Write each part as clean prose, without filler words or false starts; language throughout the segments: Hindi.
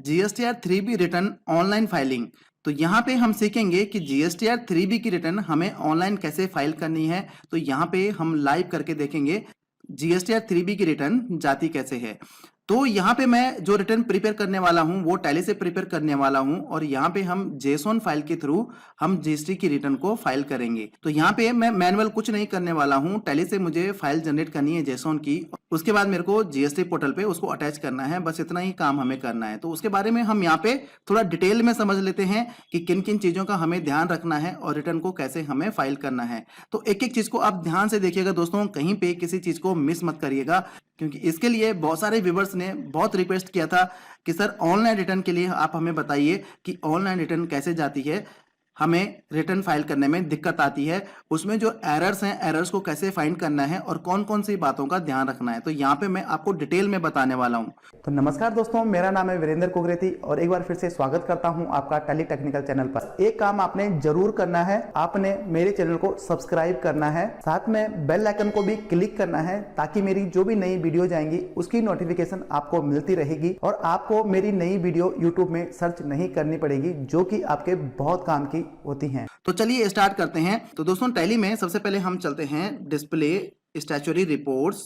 GSTR 3B return online filing. तो यहाँ पे हम सीखेंगे कि जीएसटीआर 3B की रिटर्न हमें ऑनलाइन कैसे फाइल करनी है। तो यहाँ पे हम लाइव करके देखेंगे जीएसटीआर 3B की रिटर्न जाती कैसे है। तो यहाँ पे मैं जो रिटर्न प्रिपेयर करने वाला हूँ वो टैली से प्रिपेयर करने वाला हूँ और यहाँ पे हम जेसॉन फाइल के थ्रू हम जीएसटी की रिटर्न को फाइल करेंगे। तो यहाँ पे मैं मैनुअल कुछ नहीं करने वाला हूँ, टैली से मुझे फाइल जनरेट करनी है जेसॉन की, उसके बाद मेरे को जीएसटी पोर्टल पे उसको अटैच करना है, बस इतना ही काम हमें करना है। तो उसके बारे में हम यहाँ पे थोड़ा डिटेल में समझ लेते हैं कि किन किन चीजों का हमें ध्यान रखना है और रिटर्न को कैसे हमें फाइल करना है। तो एक एक चीज को आप ध्यान से देखिएगा दोस्तों, कहीं पे किसी चीज को मिस मत करिएगा, क्योंकि इसके लिए बहुत सारे व्यूवर्स ने बहुत रिक्वेस्ट किया था कि सर ऑनलाइन रिटर्न के लिए आप हमें बताइए कि ऑनलाइन रिटर्न कैसे जाती है, हमें रिटर्न फाइल करने में दिक्कत आती है, उसमें जो एरर्स हैं एरर्स को कैसे फाइंड करना है और कौन कौन सी बातों का ध्यान रखना है। तो यहाँ पे मैं आपको डिटेल में बताने वाला हूँ। तो नमस्कार दोस्तों, मेरा नाम है वीरेंद्र कुकरेती और एक बार फिर से स्वागत करता हूं आपका टैली टेक्निकल चैनल पर। एक काम आपने जरूर करना है, आपने मेरे चैनल को सब्सक्राइब करना है, साथ में बेल आइकन को भी क्लिक करना है ताकि मेरी जो भी नई वीडियो जाएंगी उसकी नोटिफिकेशन आपको मिलती रहेगी और आपको मेरी नई वीडियो यूट्यूब में सर्च नहीं करनी पड़ेगी, जो कि आपके बहुत काम की होती हैं। तो चलिए स्टार्ट करते हैं। तो दोस्तों टैली में सबसे पहले हम चलते हैं display, statutory reports,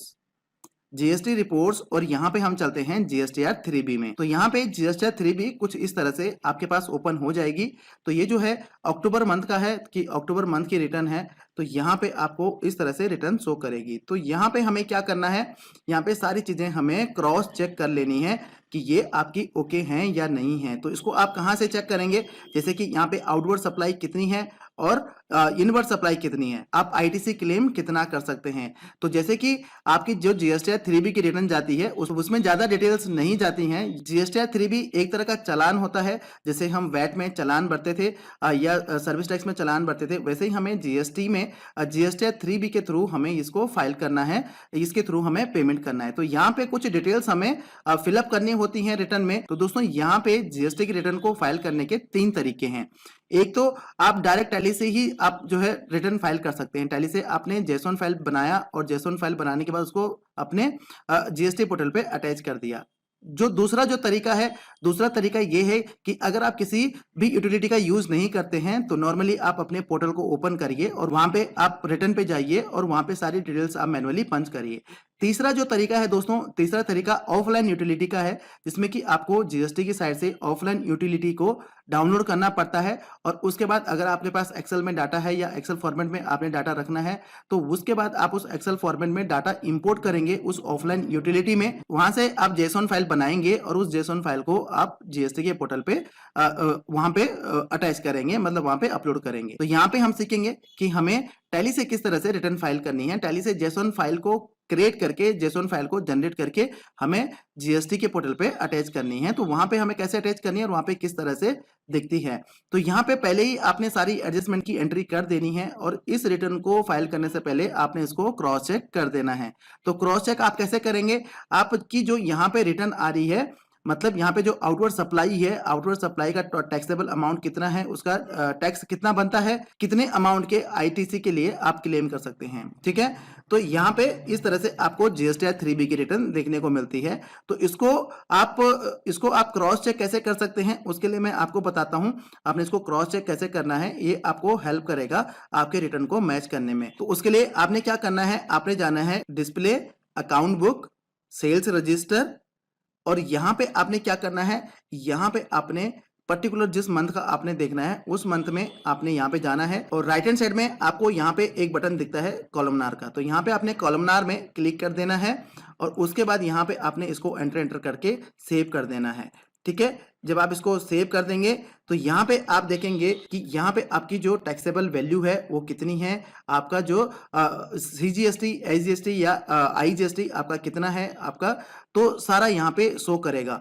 GST reports और यहाँ पे हम चलते हैं जीएसटीआर 3B में। तो यहाँ पे जीएसटीआर 3B कुछ इस तरह से आपके पास ओपन हो जाएगी। तो ये जो है अक्टूबर मंथ का है कि अक्टूबर मंथ की रिटर्न है, तो यहाँ पे आपको इस तरह से रिटर्न शो करेगी। तो यहाँ पे हमें क्या करना है, यहाँ पे सारी चीजें हमें क्रॉस चेक कर लेनी है कि ये आपकी ओके हैं या नहीं है। तो इसको आप कहाँ से चेक करेंगे, जैसे कि यहाँ पे आउटवर्ड सप्लाई कितनी है और इनवर्ड सप्लाई कितनी है, आप आईटीसी क्लेम कितना कर सकते हैं। तो जैसे कि आपकी जो जीएसटीआर 3B की रिटर्न जाती है उसमें ज्यादा डिटेल्स नहीं जाती हैं। जीएसटीआर 3B एक तरह का चालान होता है, जैसे हम वैट में चालान भरते थे या सर्विस टैक्स में चालान भरते थे, वैसे ही हमें जीएसटी में जीएसटीआर 3B के थ्रू हमें इसको फाइल करना है, इसके थ्रू हमें पेमेंट करना है। तो यहाँ पे कुछ डिटेल्स हमें फिलअप करनी होती हैं रिटर्न में। तो दोस्तों यहाँ पे जीएसटी की रिटर्न को फाइल करने के 3 तरीके हैं। एक तो आप डायरेक्ट टैली से ही आप जो है रिटर्न फाइल कर सकते हैं। टैली से आपने जेसॉन फाइल बनाया और जेसॉन फाइल बनाने के बाद उसको अपने जीएसटी पोर्टल पे अटैच कर दिया। जो दूसरा तरीका है, दूसरा तरीका ये है कि अगर आप किसी भी यूटिलिटी का यूज नहीं करते हैं तो नॉर्मली आप अपने पोर्टल को ओपन करिए और वहां पे आप रिटर्न पे जाइए और वहां पे सारी डिटेल्स आप मैनुअली पंच करिए। तीसरा जो तरीका है दोस्तों, तीसरा तरीका ऑफलाइन यूटिलिटी का है, जिसमें कि आपको जीएसटी की साइट से ऑफलाइन यूटिलिटी को डाउनलोड करना पड़ता है और उसके बाद अगर आपके पास एक्सेल में डाटा है या एक्सेल फॉर्मेट में आपने डाटा रखना है तो उसके बाद आप उस एक्सेल फॉर्मेट में डाटा इंपोर्ट करेंगे उस ऑफलाइन यूटिलिटी में, वहां से आप जेसॉन फाइल बनाएंगे और उस जेसॉन फाइल को आप जीएसटी के पोर्टल पे वहां पे अटैच करेंगे, मतलब वहां पे अपलोड करेंगे। तो यहाँ पे हम सीखेंगे कि हमें टैली से किस तरह से रिटर्न फाइल करनी है। टैली से जेसॉन फाइल को क्रिएट करके, जेसॉन फाइल को जनरेट करके हमें जीएसटी के पोर्टल पे अटैच करनी है। तो वहां पे हमें कैसे अटैच करनी है और वहां पे किस तरह से दिखती है। तो यहाँ पे पहले ही आपने सारी एडजस्टमेंट की एंट्री कर देनी है और इस रिटर्न को फाइल करने से पहले आपने इसको क्रॉस चेक कर देना है। तो क्रॉस चेक आप कैसे करेंगे, आपकी जो यहाँ पे रिटर्न आ रही है, मतलब यहाँ पे जो आउटवर्ड सप्लाई है, आउटवर्ड सप्लाई का टैक्सेबल अमाउंट कितना है, उसका टैक्स कितना बनता है, कितने अमाउंट के आईटीसी के लिए आप क्लेम कर सकते हैं। ठीक है, तो यहाँ पे इस तरह से आपको जीएसटीआर 3B की रिटर्न देखने को मिलती है। तो इसको आप क्रॉस चेक कैसे कर सकते हैं उसके लिए मैं आपको बताता हूं। आपने इसको क्रॉस चेक कैसे करना है, ये आपको हेल्प करेगा आपके रिटर्न को मैच करने में। तो उसके लिए आपने क्या करना है, आपने जाना है display, account book, sales register और यहाँ पे आपने क्या करना है, यहाँ पे आपने पर्टिकुलर जिस मंथ का आपने देखना है उस मंथ में आपने यहाँ पे जाना है और राइट हैंड साइड में आपको यहाँ पे एक बटन दिखता है कॉलमनार का। तो यहाँ पे आपने कॉलमनार में क्लिक कर देना है और उसके बाद यहाँ पे आपने इसको एंटर करके सेव कर देना है। ठीक है, जब आप इसको सेव कर देंगे तो यहाँ पे आप देखेंगे कि यहाँ पे आपकी जो टैक्सेबल वैल्यू है वो कितनी है, आपका जो सीजीएसटी, एसजीएसटी या आईजीएसटी आपका कितना है आपका, तो सारा यहाँ पे शो करेगा।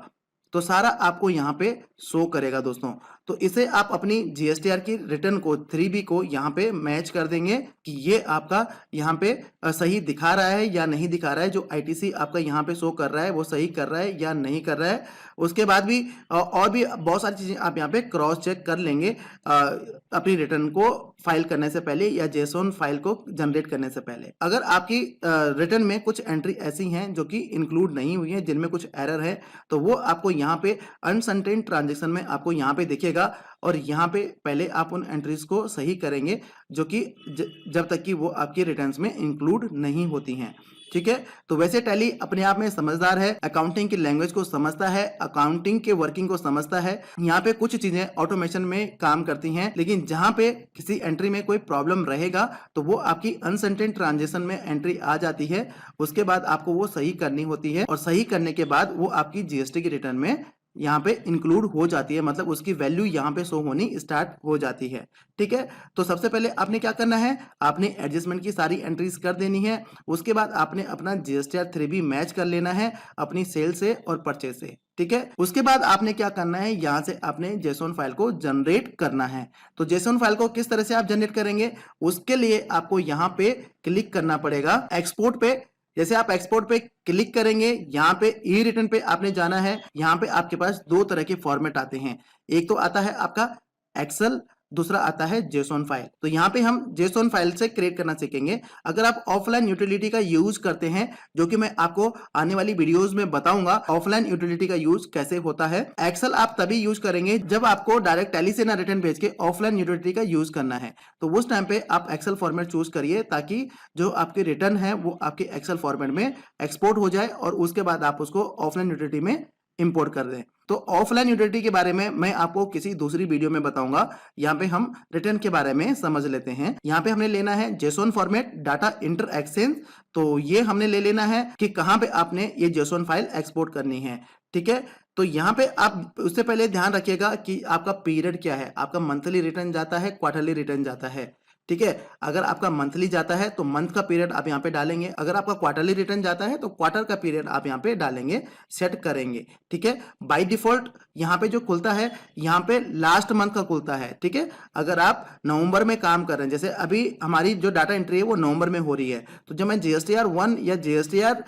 तो सारा आपको यहाँ पे शो करेगा दोस्तों। तो इसे आप अपनी जीएसटीआर की रिटर्न को 3B को यहाँ पे मैच कर देंगे कि ये आपका यहाँ पे सही दिखा रहा है या नहीं दिखा रहा है, जो आईटीसी आपका यहाँ पे शो कर रहा है वो सही कर रहा है या नहीं कर रहा है। उसके बाद भी और भी बहुत सारी चीजें आप यहाँ पे क्रॉस चेक कर लेंगे अपनी रिटर्न को फाइल करने से पहले या जेसोन फाइल को जनरेट करने से पहले। अगर आपकी रिटर्न में कुछ एंट्री ऐसी हैं जो कि इंक्लूड नहीं हुई है, जिनमें कुछ एरर है, तो वो आपको यहाँ पे अनसर्टेन ट्रांजेक्शन में आपको यहाँ पे दिखेगा और यहाँ पे पहले आप उन एंट्रीज को सही करेंगे जो कि जब तक कि वो आपकी रिटर्न्स में इंक्लूड नहीं होती हैं। ठीक है, तो वैसे टैली अपने आप में समझदार है, अकाउंटिंग की लैंग्वेज को समझता है, अकाउंटिंग के वर्किंग को समझता है। यहाँ पे कुछ चीजें ऑटोमेशन में काम करती हैं, लेकिन जहां पे किसी एंट्री में कोई प्रॉब्लम रहेगा तो वो आपकी अनसर्टेन ट्रांजेक्शन में एंट्री आ जाती है। उसके बाद आपको वो सही करनी होती है और सही करने के बाद वो आपकी जीएसटी की रिटर्न में यहाँ पे इंक्लूड हो जाती है, मतलब उसकी वैल्यू यहाँ पे शो होनी स्टार्ट हो जाती है। ठीक है, तो सबसे पहले आपने क्या करना है, आपने एडजस्टमेंट की सारी एंट्रीज कर देनी है। उसके बाद आपने अपना जीएसटीआर 3B मैच कर लेना है अपनी सेल से और परचेज से। ठीक है, उसके बाद आपने क्या करना है, यहां से आपने जेसोन फाइल को जनरेट करना है। तो जेसोन फाइल को किस तरह से आप जनरेट करेंगे, उसके लिए आपको यहाँ पे क्लिक करना पड़ेगा एक्सपोर्ट पे। जैसे आप एक्सपोर्ट पे क्लिक करेंगे, यहाँ पे ई रिटर्न पे आपने जाना है। यहाँ पे आपके पास दो तरह के फॉर्मेट आते हैं, एक तो आता है आपका एक्सेल, दूसरा आता है जेसोन फाइल। तो यहाँ पे हम जेसोन फाइल से क्रिएट करना सीखेंगे। अगर आप ऑफलाइन यूटिलिटी का यूज करते हैं, जो कि मैं आपको आने वाली वीडियोस में बताऊंगा ऑफलाइन यूटिलिटी का यूज कैसे होता है। एक्सेल आप तभी यूज करेंगे जब आपको डायरेक्ट टैली से ना रिटर्न भेज के ऑफलाइन यूटिलिटी का यूज करना है, तो उस टाइम पे आप एक्सेल फॉर्मेट चूज करिए ताकि जो आपकी रिटर्न है वो आपके एक्सेल फॉर्मेट में एक्सपोर्ट हो जाए और उसके बाद आप उसको ऑफलाइन यूटिलिटी में इंपोर्ट कर दें। तो ऑफलाइन यूटिलिटी के बारे में मैं आपको किसी दूसरी वीडियो में बताऊंगा। यहाँ पे हम रिटर्न के बारे में समझ लेते हैं। यहाँ पे हमने लेना है JSON format data inter exchange. तो ये हमने ले लेना है कि कहाँ पे आपने ये जेसोन फाइल एक्सपोर्ट करनी है। ठीक है, तो यहाँ पे आप उससे पहले ध्यान रखिएगा कि आपका पीरियड क्या है, आपका मंथली रिटर्न जाता है, क्वार्टरली रिटर्न जाता है। ठीक है, अगर आपका मंथली जाता है तो मंथ का पीरियड आप यहाँ पे डालेंगे, अगर आपका क्वार्टरली रिटर्न जाता है तो क्वार्टर का पीरियड आप यहाँ पे डालेंगे, सेट करेंगे। ठीक है, बाय डिफॉल्ट यहाँ पे जो खुलता है, यहाँ पे लास्ट मंथ का खुलता है। ठीक है, अगर आप नवंबर में काम कर रहे हैं, जैसे अभी हमारी जो डाटा एंट्री है वो नवंबर में हो रही है, तो जब मैं जीएसटीआर 1 या जीएसटीआर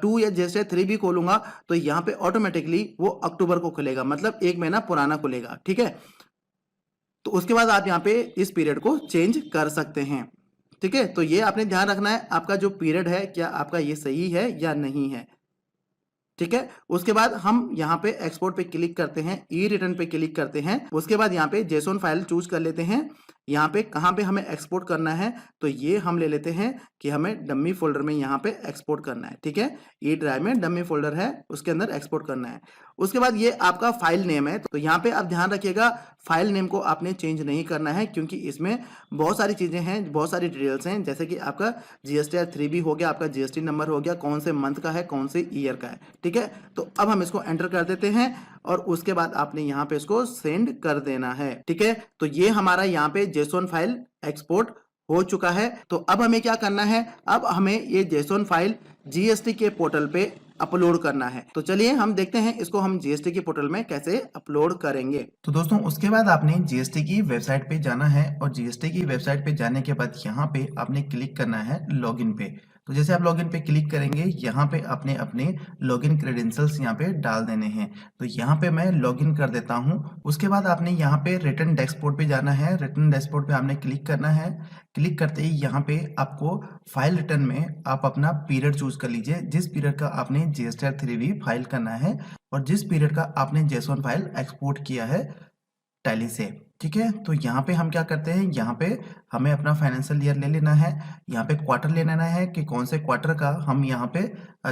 2 या जीएसटीआर 3 भी खोलूंगा तो यहाँ पे ऑटोमेटिकली वो अक्टूबर को खुलेगा, मतलब एक महीना पुराना खुलेगा। ठीक है, तो उसके बाद आप यहाँ पे इस पीरियड को चेंज कर सकते हैं। ठीक है, तो ये आपने ध्यान रखना है, आपका जो पीरियड है क्या आपका ये सही है या नहीं है। ठीक है, उसके बाद हम यहाँ पे एक्सपोर्ट पे क्लिक करते हैं, ई रिटर्न पे क्लिक करते हैं। उसके बाद यहाँ पे जेसोन फाइल चूज कर लेते हैं। यहाँ पे कहाँ पे हमें एक्सपोर्ट करना है, तो ये हम ले लेते हैं कि हमें डमी फोल्डर में यहाँ पे एक्सपोर्ट करना है। ठीक है, ई ड्राइव में डमी फोल्डर है, उसके अंदर एक्सपोर्ट करना है। उसके बाद ये आपका फाइल नेम है, तो यहाँ पे आप ध्यान रखिएगा फाइल नेम को आपने चेंज नहीं करना है, क्योंकि इसमें बहुत सारी चीजें हैं, बहुत सारी डिटेल्स हैं, जैसे कि आपका जीएसटीआर 3B हो गया, आपका जीएसटी नंबर हो गया, कौन से मंथ का है, कौन से ईयर का है। ठीक है, तो अब हम इसको एंटर कर देते हैं और उसके बाद आपने यहाँ पे इसको सेंड कर देना है। ठीक है, तो ये हमारा यहाँ पे जेसोन फाइल एक्सपोर्ट हो चुका है। तो अब हमें क्या करना है, अब हमें ये जेसोन फाइल जीएसटी के पोर्टल पे अपलोड करना है। तो चलिए हम देखते हैं इसको हम जीएसटी के पोर्टल में कैसे अपलोड करेंगे। तो दोस्तों उसके बाद आपने जीएसटी की वेबसाइट पे जाना है और जीएसटी की वेबसाइट पे जाने के बाद यहाँ पे आपने क्लिक करना है लॉगिन पे। तो जैसे आप लॉगिन पे क्लिक करेंगे, यहाँ पे आपने अपने लॉगिन क्रेडेंशियल्स यहाँ पे डाल देने हैं। तो यहाँ पे मैं लॉगिन कर देता हूँ। उसके बाद आपने यहाँ पे रिटर्न डैशबोर्ड पे जाना है। रिटर्न डैशबोर्ड पे आपने क्लिक करना है। क्लिक करते ही यहाँ पे आपको फाइल रिटर्न में आप अपना पीरियड चूज कर लीजिए, जिस पीरियड का आपने जीएसटीआर 3B फाइल करना है और जिस पीरियड का आपने जेसोन फाइल एक्सपोर्ट किया है टैली से। ठीक है, तो यहाँ पे हम क्या करते हैं, यहाँ पे हमें अपना फाइनेंशियल ईयर ले लेना है, यहाँ पे क्वार्टर ले लेना है कि कौन से क्वार्टर का हम यहाँ पे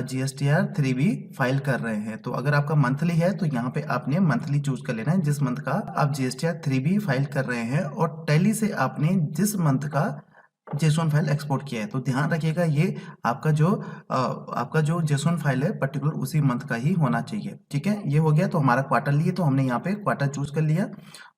जीएसटीआर 3B फाइल कर रहे हैं। तो अगर आपका मंथली है तो यहाँ पे आपने मंथली चूज कर लेना है, जिस मंथ का आप जीएसटीआर 3B फाइल कर रहे हैं और टैली से आपने जिस मंथ का जेसोन फाइल एक्सपोर्ट किया है। तो ध्यान रखिएगा ये आपका जो जेसोन फाइल है पर्टिकुलर उसी मंथ का ही होना चाहिए। ठीक है, ये हो गया। तो हमारा क्वार्टर लिए, तो हमने यहाँ पे क्वार्टर चूज कर लिया।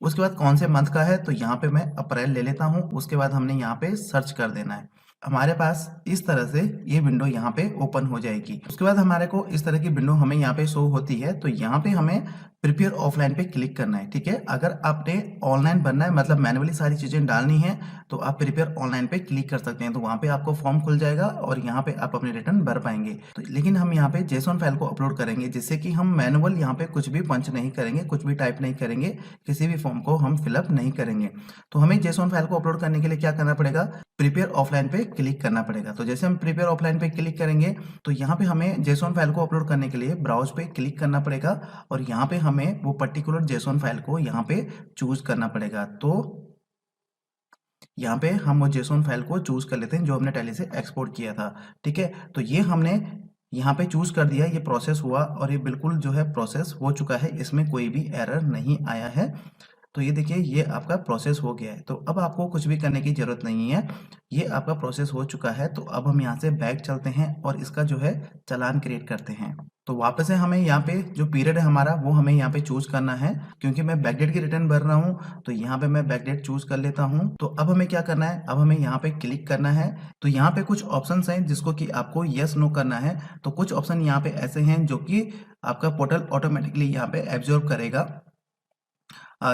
उसके बाद कौन से मंथ का है, तो यहाँ पे मैं अप्रैल ले लेता हूँ। उसके बाद हमने यहाँ पे सर्च कर देना है। हमारे पास इस तरह से ये विंडो यहाँ पे ओपन हो जाएगी। उसके बाद हमारे को इस तरह की विंडो हमें यहाँ पे शो होती है। तो यहाँ पे हमें प्रिपेयर ऑफलाइन पे क्लिक करना है। ठीक है, अगर आपने ऑनलाइन भरना है मतलब मैनुअली सारी चीजें डालनी है तो आप प्रिपेयर ऑनलाइन पे क्लिक कर सकते हैं। तो वहां पे आपको फॉर्म खुल जाएगा और यहाँ पे आप अपने रिटर्न भर पाएंगे। तो लेकिन हम यहाँ पे जेसॉन फाइल को अपलोड करेंगे जिससे कि हम मैनुअल यहाँ पे कुछ भी पंच नहीं करेंगे, कुछ भी टाइप नहीं करेंगे, किसी भी फॉर्म को हम फिलअप नहीं करेंगे। तो हमें जेसॉन फाइल को अपलोड करने के लिए क्या करना पड़ेगा, प्रिपेयर ऑफलाइन पे क्लिक करना पड़ेगा। तो जैसे हम प्रिपेयर ऑफलाइन पे क्लिक करेंगे तो यहाँ पे हमें जेसॉन फाइल को अपलोड करने के लिए ब्राउज पे क्लिक करना पड़ेगा और यहाँ पे हमें वो पर्टिकुलर जेसॉन फाइल को यहाँ पे चूज करना पड़ेगा। तो यहाँ पे हम वो जेसॉन फाइल को चूज कर लेते हैं जो हमने टैली से एक्सपोर्ट किया था। ठीक है, तो ये हमने यहाँ पे चूज कर दिया, ये प्रोसेस हुआ और ये बिल्कुल जो है प्रोसेस हो चुका है, इसमें कोई भी एरर नहीं आया है। तो ये देखिए ये आपका प्रोसेस हो गया है। तो अब आपको कुछ भी करने की जरूरत नहीं है, ये आपका प्रोसेस हो चुका है। तो अब हम यहाँ से बैक चलते हैं और इसका जो है चालान क्रिएट करते हैं। तो वापस से हमें यहाँ पे जो पीरियड है हमारा वो हमें यहाँ पे चूज करना है, क्योंकि मैं बैकडेट की रिटर्न भर रहा हूँ तो यहाँ पे मैं बैकडेट चूज कर लेता हूँ। तो अब हमें क्या करना है, अब हमें यहाँ पे क्लिक करना है। तो यहाँ पे कुछ ऑप्शंस हैं जिसको कि आपको यस नो करना है। तो कुछ ऑप्शन यहाँ पे ऐसे हैं जो कि आपका पोर्टल ऑटोमेटिकली यहाँ पे एब्जॉर्ब करेगा।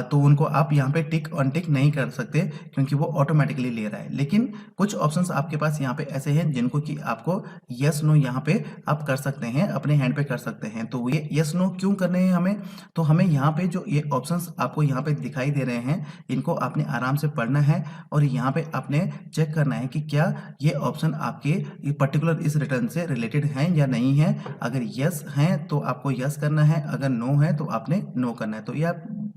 तो उनको आप यहाँ पे टिक अनटिक नहीं कर सकते क्योंकि वो ऑटोमेटिकली ले रहा है। लेकिन कुछ ऑप्शंस आपके पास यहाँ पे ऐसे हैं जिनको कि आपको यस नो यहाँ पे आप कर सकते हैं, अपने हैंड पे कर सकते हैं। तो ये यस नो क्यों करने हैं हमें, तो हमें यहाँ पे जो ये ऑप्शंस आपको यहाँ पे दिखाई दे रहे हैं इनको आपने आराम से पढ़ना है और यहाँ पे आपने चेक करना है कि क्या ये ऑप्शन आपके ये पर्टिकुलर इस रिटर्न से रिलेटेड हैं या नहीं है। अगर यस हैं तो आपको यस करना है, अगर नो है तो आपने नो करना है।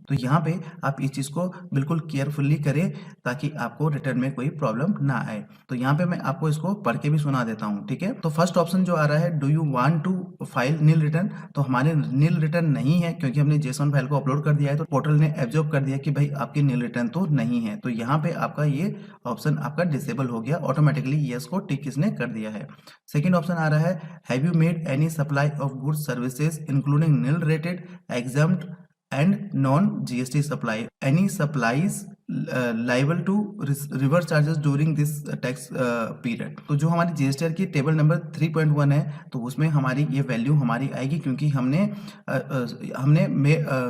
तो यहाँ पे आप इस चीज को बिल्कुल केयरफुली करें ताकि आपको रिटर्न में कोई प्रॉब्लम ना आए। तो यहाँ पे मैं आपको इसको पढ़ के भी सुना देता हूँ। ठीक है, तो फर्स्ट ऑप्शन जो आ रहा है, do you want to file nil return, तो हमारे नील रिटर्न नहीं है क्योंकि हमने जेसॉन फाइल को अपलोड कर दिया है। तो पोर्टल ने एब्जॉर्ब कर दिया कि भाई आपकी नील रिटर्न तो नहीं है। तो यहाँ पे आपका ये ऑप्शन आपका डिसेबल हो गया, ऑटोमेटिकली यस को टिक इसने कर दिया है। सेकेंड ऑप्शन आ रहा है, have you made any supply of goods services including nil rated exempted and non-GST supply. Any supplies liable to reverse charges during this tax period. तो जो हमारी GSTR की टेबल नंबर 3.1 है तो उसमें हमारी ये वैल्यू हमारी आएगी क्योंकि हमने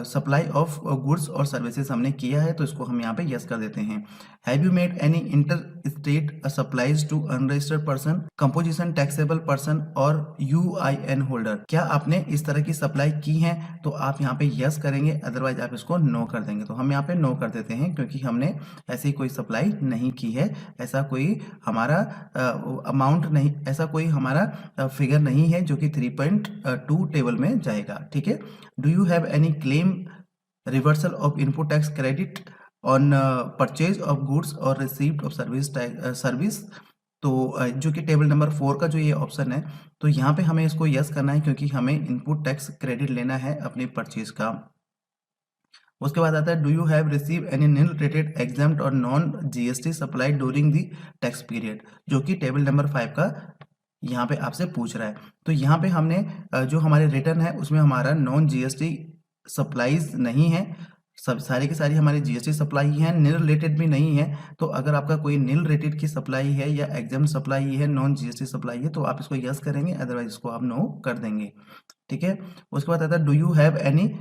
सप्लाई ऑफ गुड्स और सर्विसेज हमने किया है। तो इसको हम यहाँ पे यस कर देते हैं। Have you made any inter state supplies to unregistered person, composition taxable person और UIN होल्डर, क्या आपने इस तरह की सप्लाई की है? तो आप यहाँ पे यस करेंगे, अदरवाइज आप इसको नो कर देंगे। तो हम यहाँ पे नो कर देते हैं क्योंकि हमने ऐसी कोई सप्लाई नहीं की है, ऐसा कोई हमारा अमाउंट नहीं, ऐसा कोई हमारा फिगर नहीं है जो कि 3.2 टेबल में जाएगा। ठीक है, do you have any claim reversal of input tax credit on purchase of goods और रिसीव्ड ऑफ सर्विस। तो जो कि टेबल नंबर 4 का जो ये ऑप्शन है, तो यहाँ पे हमें इसको यस करना है क्योंकि हमें इनपुट टैक्स क्रेडिट लेना है अपनी परचेज का। उसके बाद आता है, do you have receive any nil rated exempted or non GST supply during the tax period, जो कि टेबल नंबर 5 का यहाँ पे आपसे पूछ रहा है। तो यहाँ पे हमने जो हमारे रिटर्न है उसमें हमारा नॉन GST सप्लाईज नहीं है, सब सारी की सारी हमारी GST सप्लाई है, नील रेटेड भी नहीं है। तो अगर आपका कोई नील रेटेड की सप्लाई है या एग्जाम सप्लाई है, नॉन GST सप्लाई है, तो आप इसको यस करेंगे, अदरवाइज इसको आप नो कर देंगे। ठीक है, उसके बाद आता है, do you have any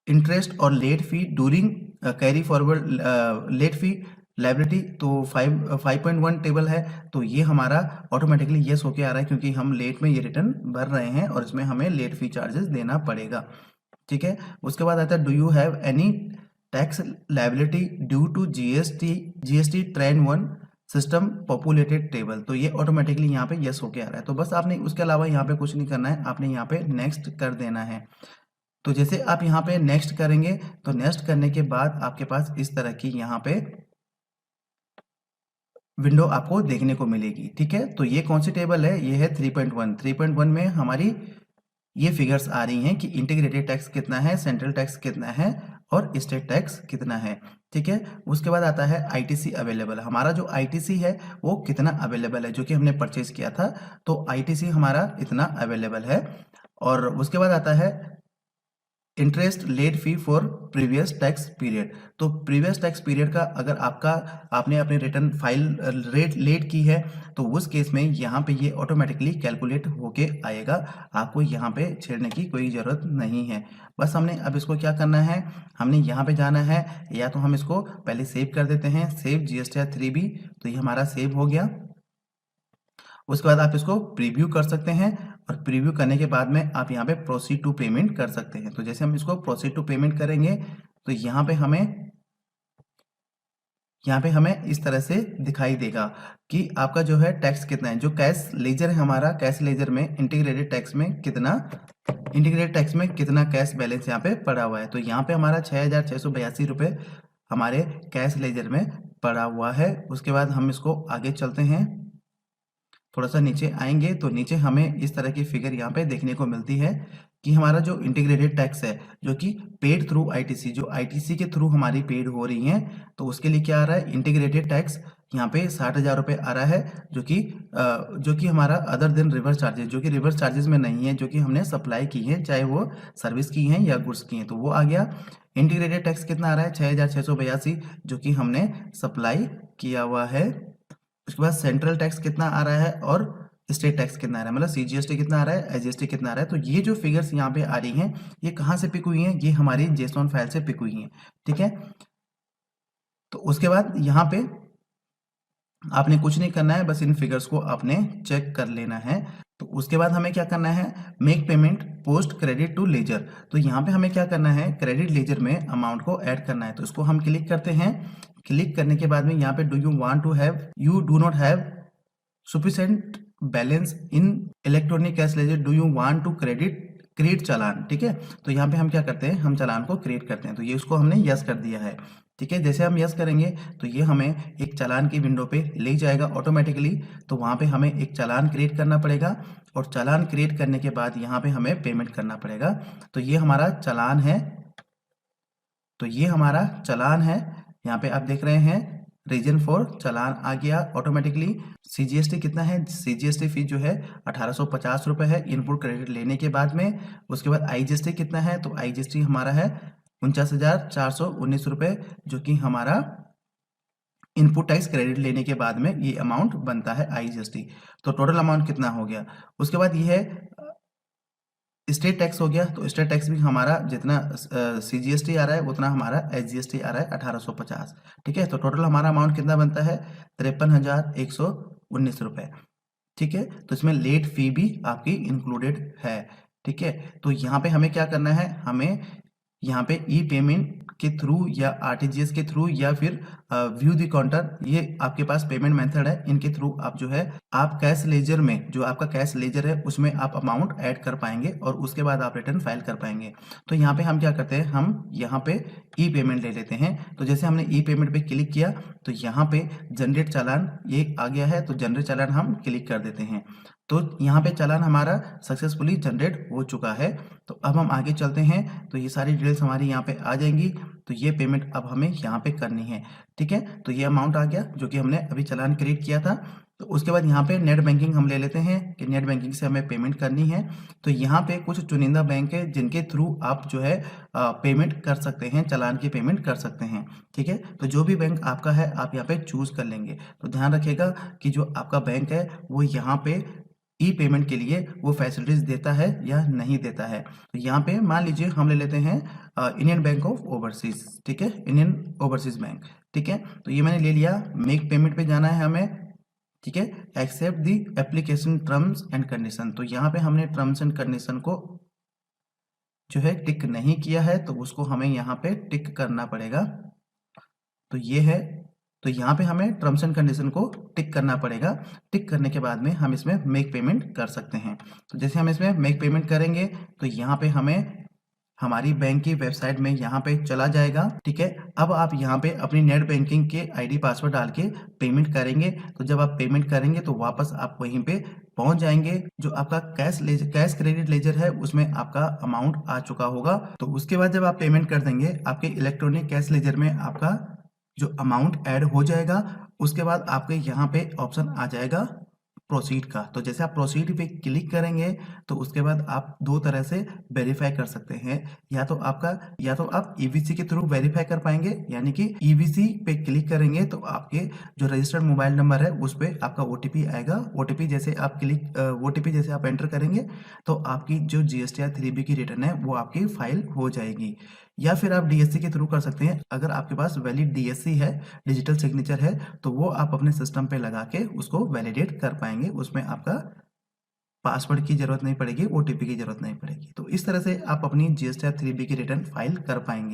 interest or late fee during carry forward late fee liability. तो 5.1 टेबल है तो ये हमारा ऑटोमेटिकली यस होके आ रहा है क्योंकि हम लेट में ये रिटर्न भर रहे हैं और इसमें हमें लेट फी चार्जेस देना पड़ेगा। ठीक है, उसके बाद आता है, do you have any tax liability due to GST trend 1 system populated table. तो ये ऑटोमेटिकली यहाँ पे यस होके आ रहा है। तो बस आपने उसके अलावा यहाँ पे कुछ नहीं करना है, आपने यहाँ पे नेक्स्ट कर देना है। तो जैसे आप यहाँ पे नेक्स्ट करेंगे तो नेक्स्ट करने के बाद आपके पास इस तरह की यहाँ पे विंडो आपको देखने को मिलेगी। ठीक है, तो ये कौन सी टेबल है, ये है 3.1। 3.1 में हमारी ये फिगर्स आ रही हैं कि इंटीग्रेटेड टैक्स कितना है, सेंट्रल टैक्स कितना है और स्टेट टैक्स कितना है। ठीक है, उसके बाद आता है ITC अवेलेबल। हमारा जो ITC है वो कितना अवेलेबल है, जो कि हमने परचेज किया था, तो ITC हमारा इतना अवेलेबल है। और उसके बाद आता है interest late fee for previous tax period. तो प्रीवियस टैक्स पीरियड का अगर आपने अपने रिटर्न फाइल रेट लेट की है तो उस केस में यहाँ पे ये ऑटोमेटिकली कैलकुलेट होके आएगा, आपको यहाँ पे छेड़ने की कोई ज़रूरत नहीं है। बस हमने अब इसको क्या करना है, हमने यहाँ पे जाना है, या तो हम इसको पहले सेव कर देते हैं, सेव GSTR 3B, तो ये हमारा सेव हो गया। उसके बाद आप इसको प्रीव्यू कर सकते हैं और प्रीव्यू करने के बाद में आप यहाँ पे प्रोसीड टू पेमेंट कर सकते हैं। तो जैसे हम इसको प्रोसीड टू पेमेंट करेंगे तो यहाँ पे हमें इस तरह से दिखाई देगा कि आपका जो है टैक्स कितना है। जो कैश लेजर है हमारा, कैश लेजर में इंटीग्रेटेड टैक्स में कितना कैश बैलेंस यहाँ पे पड़ा हुआ है। तो यहाँ पे हमारा 6,682 रुपये हमारे कैश लेजर में पड़ा हुआ है। उसके बाद हम इसको आगे चलते हैं, थोड़ा सा नीचे आएंगे तो नीचे हमें इस तरह की फिगर यहाँ पे देखने को मिलती है कि हमारा जो इंटीग्रेटेड टैक्स है जो कि पेड थ्रू ITC, जो ITC के थ्रू हमारी पेड हो रही हैं, तो उसके लिए क्या आ रहा है, इंटीग्रेटेड टैक्स यहाँ पे 60,000 रुपये आ रहा है, जो कि हमारा अदर देन रिवर्स चार्जेस, जो कि रिवर्स चार्जेस में नहीं है, जो कि हमने सप्लाई की है, चाहे वो सर्विस की हैं या गुड्स की हैं, तो वो आ गया। इंटीग्रेटेड टैक्स कितना आ रहा है, 6,682, जो कि हमने सप्लाई किया हुआ है। उसके बाद सेंट्रल टैक्स कितना आ रहा है और स्टेट टैक्स कितना आ रहा है, मतलब CGST कितना आ रहा है, SGST कितना आ रहा है। तो ये जो फिगर्स यहाँ पे आ रही हैं ये कहाँ से पिक हुई हैं, ये हमारी JSON फाइल से पिक हुई हैं, ठीक है। तो उसके बाद यहाँ पे आपने कुछ नहीं करना है, बस इन फिगर्स को आपने चेक कर लेना है। तो उसके बाद हमें क्या करना है, make payment post credit to ledger. तो यहाँ पे हमें क्या करना है, क्रेडिट लेजर में अमाउंट को ऐड करना है। तो इसको हम क्लिक करते हैं। क्लिक करने के बाद में यहाँ पे you do not have sufficient balance in electronic cash ledger, do you want to create challan, ठीक है। तो यहाँ पे हम क्या करते हैं, हम चालान को क्रिएट करते हैं। तो ये उसको हमने यस कर दिया है, ठीक है। जैसे हम यस करेंगे तो ये हमें एक चालान की विंडो पे ले जाएगा ऑटोमेटिकली। तो वहाँ पे हमें एक चालान क्रिएट करना पड़ेगा और चालान क्रिएट करने के बाद यहाँ पे हमें पेमेंट करना पड़ेगा। तो ये हमारा चालान है, यहाँ पे आप देख रहे हैं रीजन फॉर चालान आ गया ऑटोमेटिकली। CGST कितना है, CGST फीस जो है 1850 रुपये है इनपुट क्रेडिट लेने के बाद में। उसके बाद IGST कितना है, तो IGST हमारा है 49,419 रुपये, जो कि हमारा इनपुट टैक्स क्रेडिट लेने के बाद में ये अमाउंट बनता है IGST। तो टोटल अमाउंट कितना हो गया। उसके बाद ये है स्टेट टैक्स हो गया। तो स्टेट टैक्स भी हमारा जितना CGST आ रहा है उतना हमारा SGST आ रहा है 1850, ठीक है। तो टोटल हमारा अमाउंट कितना बनता है, 53,119 रुपये, ठीक है। तो इसमें लेट फी भी आपकी इंक्लूडेड है, ठीक है। तो यहाँ पे हमें क्या करना है, हमें यहाँ पे ई पेमेंट के थ्रू या RTGS के थ्रू या फिर व्यू द काउंटर, ये आपके पास पेमेंट मेथड है, इनके थ्रू आप जो है आप कैश लेजर में, जो आपका कैश लेजर है उसमें आप अमाउंट ऐड कर पाएंगे और उसके बाद आप रिटर्न फाइल कर पाएंगे। तो यहाँ पे हम क्या करते हैं, हम यहाँ पे ई पेमेंट ले लेते हैं। तो जैसे हमने ई पेमेंट पे क्लिक किया तो यहाँ पे जनरेट चालान ये आ गया है, तो जनरेट चालान हम क्लिक कर देते हैं। तो यहाँ पे चालान हमारा सक्सेसफुली जनरेट हो चुका है। तो अब हम आगे चलते हैं, तो ये सारी डिटेल्स हमारी यहाँ पे आ जाएंगी। तो ये पेमेंट अब हमें यहाँ पे करनी है, ठीक है। तो ये अमाउंट आ गया जो कि हमने अभी चालान क्रिएट किया था। तो उसके बाद यहाँ पे नेट बैंकिंग हम ले लेते हैं कि नेट बैंकिंग से हमें पेमेंट करनी है। तो यहाँ पे कुछ चुनिंदा बैंक है जिनके थ्रू आप जो है पेमेंट कर सकते हैं, चालान की पेमेंट कर सकते हैं, ठीक है। तो जो भी बैंक आपका है आप यहाँ पे चूज कर लेंगे। तो ध्यान रखिएगा कि जो आपका बैंक है वो यहाँ पे ई पेमेंट के लिए वो फैसिलिटीज देता है या नहीं देता है। तो यहाँ पे मान लीजिए हम ले लेते हैं इंडियन बैंक ऑफ ओवरसीज, ठीक है, इंडियन ओवरसीज बैंक, ठीक है। तो ये मैंने ले लिया। मेक पेमेंट पे जाना है हमें, ठीक है। Accept the application terms and condition, तो यहाँ पे हमने टर्म्स एंड कंडीशन को जो है टिक नहीं किया है, तो उसको हमें यहाँ पे टिक करना पड़ेगा। तो ये है, तो यहाँ पे हमें टर्म्स एंड कंडीशन को टिक करना पड़ेगा। टिक करने के बाद में हम इसमें मेक पेमेंट कर सकते हैं। तो जैसे हम इसमें मेक पेमेंट करेंगे तो यहाँ पे हमें हमारी बैंक की वेबसाइट में यहाँ पे चला जाएगा, ठीक है। अब आप यहाँ पे अपनी नेट बैंकिंग के ID पासवर्ड डाल के पेमेंट करेंगे। तो जब आप पेमेंट करेंगे तो वापस आप वहीं पे पहुंच जाएंगे। जो आपका कैश क्रेडिट लेजर है उसमें आपका अमाउंट आ चुका होगा। तो उसके बाद जब आप पेमेंट कर देंगे आपके इलेक्ट्रॉनिक कैश लेजर में आपका जो अमाउंट ऐड हो जाएगा। उसके बाद आपके यहाँ पे ऑप्शन आ जाएगा प्रोसीड का। तो जैसे आप प्रोसीड पे क्लिक करेंगे तो उसके बाद आप दो तरह से वेरीफाई कर सकते हैं। या तो आप ईवीसी के थ्रू वेरीफाई कर पाएंगे, यानी कि ईवीसी पे क्लिक करेंगे तो आपके जो रजिस्टर्ड मोबाइल नंबर है उस पे आपका ओटीपी आएगा। ओटीपी जैसे आप एंटर करेंगे तो आपकी जो जीएसटीआर 3B की रिटर्न है वो आपकी फाइल हो जाएगी। या फिर आप डीएससी के थ्रू कर सकते हैं। अगर आपके पास वैलिड डीएससी है, डिजिटल सिग्नेचर है, तो वो आप अपने सिस्टम पे लगा के उसको वैलिडेट कर पाएंगे। उसमें आपका पासवर्ड की जरूरत नहीं पड़ेगी, ओटीपी की जरूरत नहीं पड़ेगी। तो इस तरह से आप अपनी जीएसटीआर 3B की रिटर्न फाइल कर पाएंगे।